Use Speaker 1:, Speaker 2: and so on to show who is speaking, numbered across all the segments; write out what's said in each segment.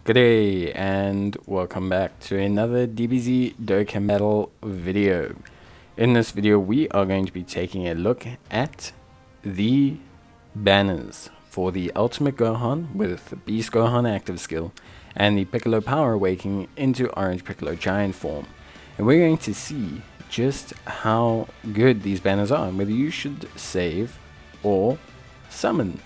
Speaker 1: G'day and welcome back to another DBZ Dokkan battle video. In this video we are going to be taking a look at the banners for the Ultimate Gohan with Beast Gohan active skill and the Piccolo Power Awakening into Orange Piccolo Giant form. And we're going to see just how good these banners are and whether you should save or summon.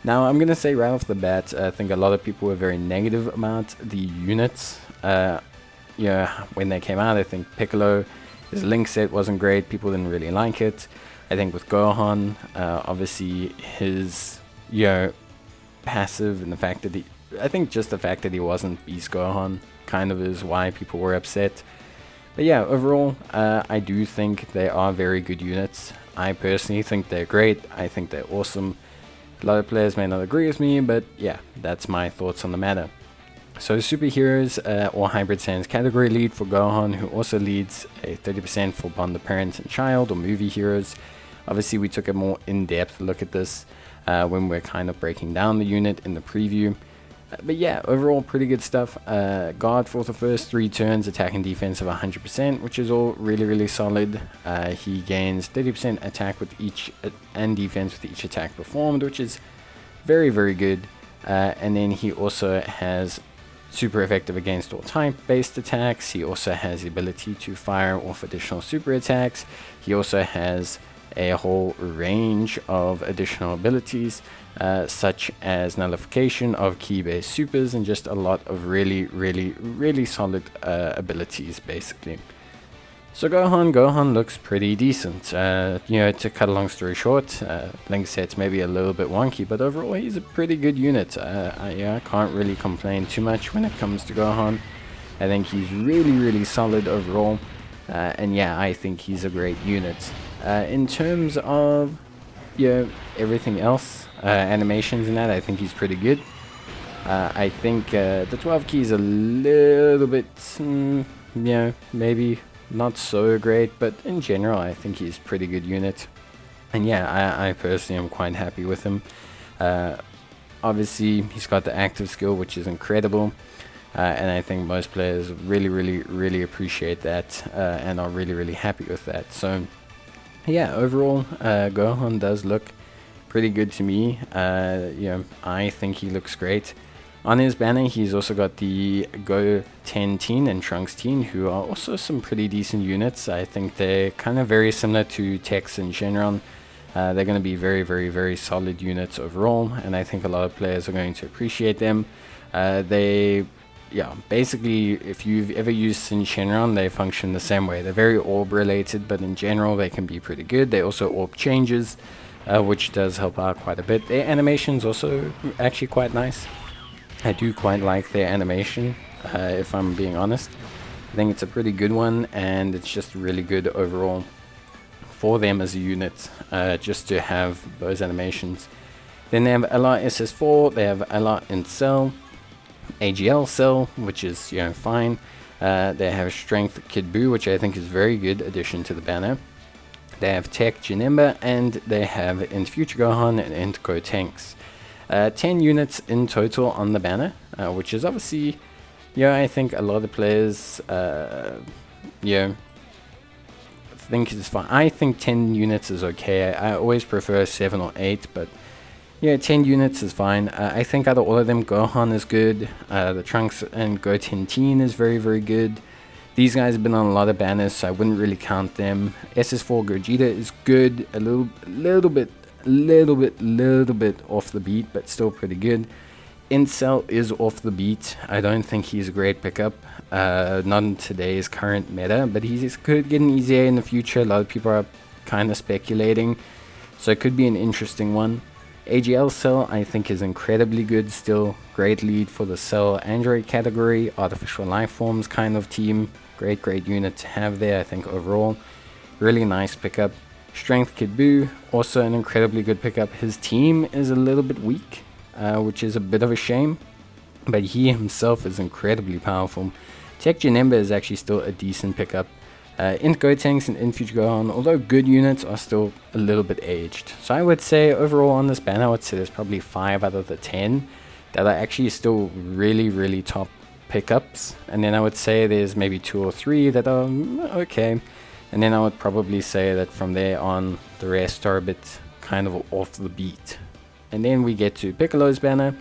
Speaker 1: Now, I'm going to say right off the bat, I think a lot of people were very negative about the units. When they came out, I think Piccolo, his link set wasn't great. People didn't really like it. I think with Gohan, obviously his, passive and the fact that I think just the fact that he wasn't Beast Gohan kind of is why people were upset. But yeah, overall, I do think they are very good units. I personally think they're great. I think they're awesome. A lot of players may not agree with me, but yeah, that's my thoughts on the matter. So superheroes or hybrid Saiyans category lead for Gohan, who also leads a 30% for bond the parent and child or movie heroes. Obviously we took a more in-depth look at this when we're kind of breaking down the unit in the preview. But yeah, overall pretty good stuff. Guard for the first 3 turns, attack and defense of 100%, which is all really solid. He gains 30% attack with each and defense with each attack performed, which is very good. And then he also has super effective against all type based attacks. He also has the ability to fire off additional super attacks. He also has a whole range of additional abilities, such as nullification of key based supers and just a lot of really solid abilities basically. So Gohan looks pretty decent. To cut a long story short, link set's maybe a little bit wonky, but overall he's a pretty good unit. I can't really complain too much when it comes to Gohan. I think he's really solid overall, and yeah, I think he's a great unit. In terms of everything else, animations and that, I think he's pretty good. I think the 12 key is a little bit, maybe not so great, but in general I think he's a pretty good unit. And yeah, I personally am quite happy with him. Obviously he's got the active skill, which is incredible. And I think most players really appreciate that and are really happy with that. So yeah, overall, Gohan does look pretty good to me. I think he looks great. On his banner, he's also got the Go-10 Teen and Trunks Teen, who are also some pretty decent units. I think they're kind of very similar to Teq and Shenron. They're going to be very solid units overall, and I think a lot of players are going to appreciate them. Basically, if you've ever used Sin Shenron, they function the same way. They're very orb related, but in general they can be pretty good. They also orb changes, which does help out quite a bit. Their animation's also actually quite nice. I do quite like their animation, if I'm being honest. I think it's a pretty good one, and it's just really good overall for them as a unit, just to have those animations. Then they have LR SS4, they have LR in Cell, AGL Cell, which is fine. They have Strength Kid Buu, which I think is very good addition to the banner. They have Teq Janemba, and they have Int Future Gohan and Int Gotenks. 10 units in total on the banner, which is obviously, I think a lot of players, think is fine. I think 10 units is okay. I always prefer 7 or 8, but yeah, 10 units is fine. I think out of all of them, Gohan is good. The Trunks and Go-10 Teen is very good. These guys have been on a lot of banners, so I wouldn't really count them. SS4 Gogeta is good. A little bit off the beat, but still pretty good. Incel is off the beat. I don't think he's a great pickup. Not in today's current meta, but he could get an easier in the future. A lot of people are kind of speculating, so it could be an interesting one. AGL Cell I think is incredibly good still. Great lead for the Cell Android category, artificial life forms kind of team. Great unit to have there, I think overall. Really nice pickup. Strength Kid Buu, also an incredibly good pickup. His team is a little bit weak, which is a bit of a shame, but he himself is incredibly powerful. Teq Janemba is actually still a decent pickup. Int Gotenks and Int Future Gohan, although good units, are still a little bit aged. So I would say overall on this banner, I would say there's probably 5 out of the 10 that are actually still really top pickups. And then I would say there's maybe 2 or 3 that are okay. And then I would probably say that from there on, the rest are a bit kind of off the beat. And then we get to Piccolo's banner.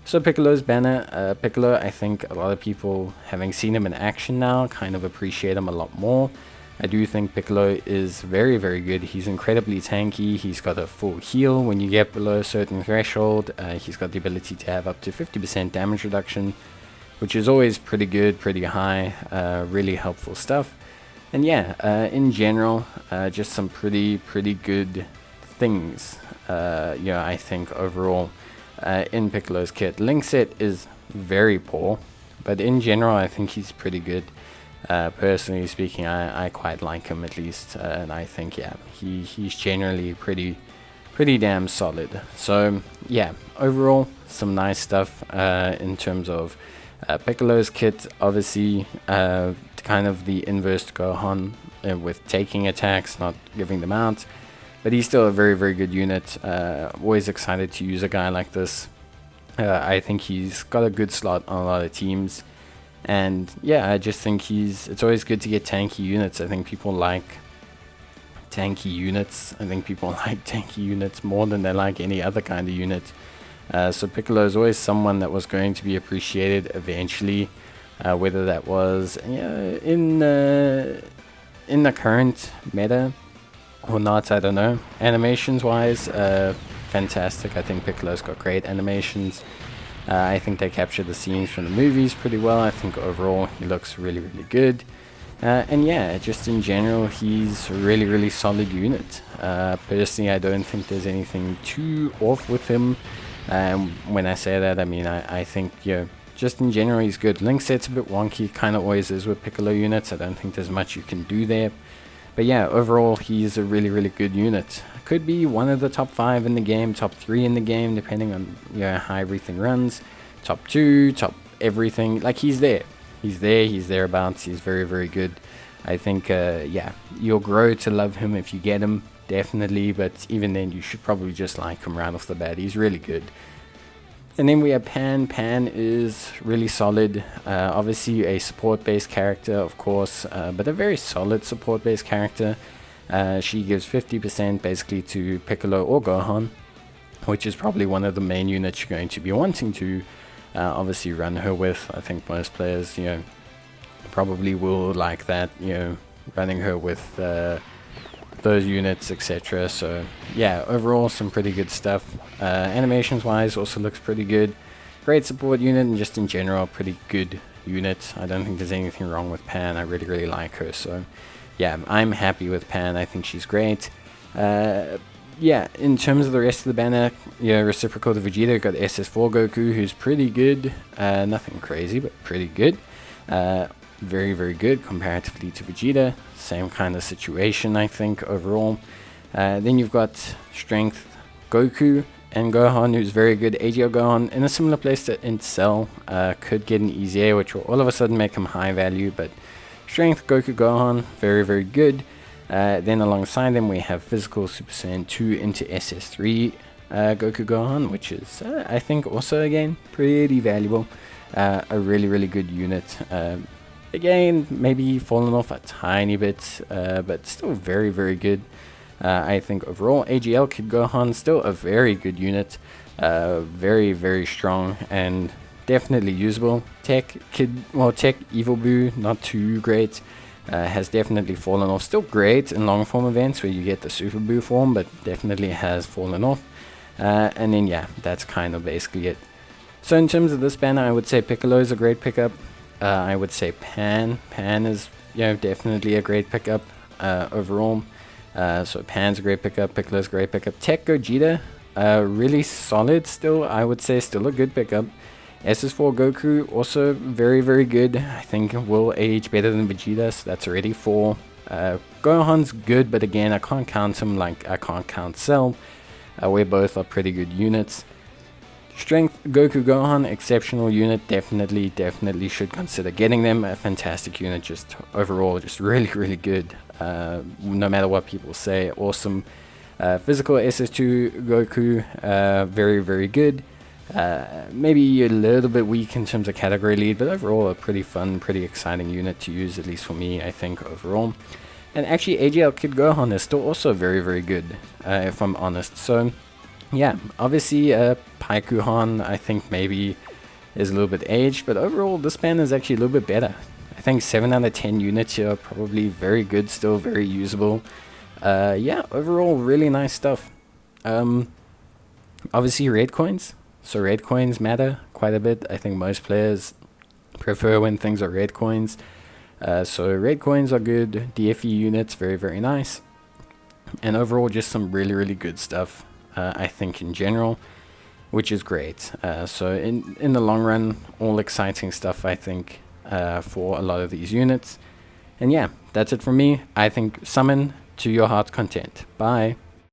Speaker 1: So Piccolo's banner, Piccolo, I think a lot of people, having seen him in action now, kind of appreciate him a lot more. I do think Piccolo is very good. He's incredibly tanky. He's got a full heal when you get below a certain threshold. He's got the ability to have up to 50% damage reduction, which is always pretty good, pretty high, really helpful stuff. And yeah, in general, just some pretty good things, I think overall in Piccolo's kit. Link set is very poor, but in general I think he's pretty good. Personally speaking, I quite like him at least, and I think he's generally pretty damn solid. So yeah, overall some nice stuff in terms of Piccolo's kit. Obviously kind of the inverse to Gohan with taking attacks, not giving them out, but he's still a very good unit. Always excited to use a guy like this. I think he's got a good slot on a lot of teams. And yeah, I just think it's always good to get tanky units. I think people like tanky units. I think people like tanky units more than they like any other kind of unit. So Piccolo is always someone that was going to be appreciated eventually. Whether that was in the current meta or not, I don't know. Animations wise, fantastic. I think Piccolo's got great animations. I think they capture the scenes from the movies pretty well. I think overall he looks really good. And yeah, just in general, he's a really solid unit. Personally, I don't think there's anything too off with him. When I say that, I mean I think just in general he's good. Link set's a bit wonky, kind of always is with Piccolo units. I don't think there's much you can do there. But yeah, overall he's a really good unit. Could be one of the top 5 in the game, top 3 in the game, depending on how everything runs. Top 2, top everything. Like he's there. He's thereabouts. He's very good. I think you'll grow to love him if you get him, definitely. But even then, you should probably just like him right off the bat. He's really good. And then we have Pan. Pan is really solid. Obviously a support-based character, of course, but a very solid support-based character. She gives 50% basically to Piccolo or Gohan, which is probably one of the main units you're going to be wanting to obviously run her with. I think most players, probably will like that, running her with those units, etc. So yeah, overall some pretty good stuff. Animations wise also looks pretty good. Great support unit, and just in general pretty good unit. I don't think there's anything wrong with Pan. I really like her. So yeah, I'm happy with Pan. I think she's great. Yeah, in terms of the rest of the banner, reciprocal to Vegeta, got SS4 Goku, who's pretty good. Nothing crazy, but pretty good. Very good comparatively to Vegeta. Same kind of situation, I think, overall. Then you've got Strength Goku and Gohan, who's very good. AGL Gohan in a similar place to Incel. Could get an easy A, which will all of a sudden make him high value, but Strength Goku Gohan, very good. Then alongside them we have Physical Super Saiyan 2 into SS3 Goku Gohan, which is, I think, also again pretty valuable. A really good unit. Again, maybe fallen off a tiny bit, but still very good. I think overall AGL Kid Gohan, still a very good unit. Very strong and definitely usable. Teq Evil Boo, not too great. Has definitely fallen off. Still great in long form events where you get the Super Boo form, but definitely has fallen off. And then yeah, that's kind of basically it. So in terms of this banner, I would say Piccolo is a great pickup. I would say Pan is definitely a great pickup overall. So Pan's a great pickup, Piccolo's a great pickup. Teq Gogeta, really solid still. I would say still a good pickup. SS4 Goku, also very good. I think will age better than Vegeta, so that's already 4. Gohan's good, but again, I can't count him like I can't count Cell. Where both are pretty good units. Strength Goku Gohan, exceptional unit. Definitely should consider getting them. A fantastic unit, just overall, just really good. No matter what people say, awesome. Physical SS2 Goku, very good. Maybe a little bit weak in terms of category lead, but overall a pretty fun, pretty exciting unit to use, at least for me, I think, overall. And actually, AGL Kid Gohan is still also very, very good, if I'm honest. So, yeah, obviously, Paikuhan, I think maybe is a little bit aged, but overall, this banner is actually a little bit better. I think 7 out of 10 units here are probably very good, still very usable. Yeah, overall, really nice stuff. Obviously, red coins. So red coins matter quite a bit. I think most players prefer when things are red coins. So red coins are good. DFE units, very, very nice. And overall, just some really, really good stuff, I think, in general, which is great. So in the long run, all exciting stuff, I think, for a lot of these units. And yeah, that's it from me. I think summon to your heart's content. Bye.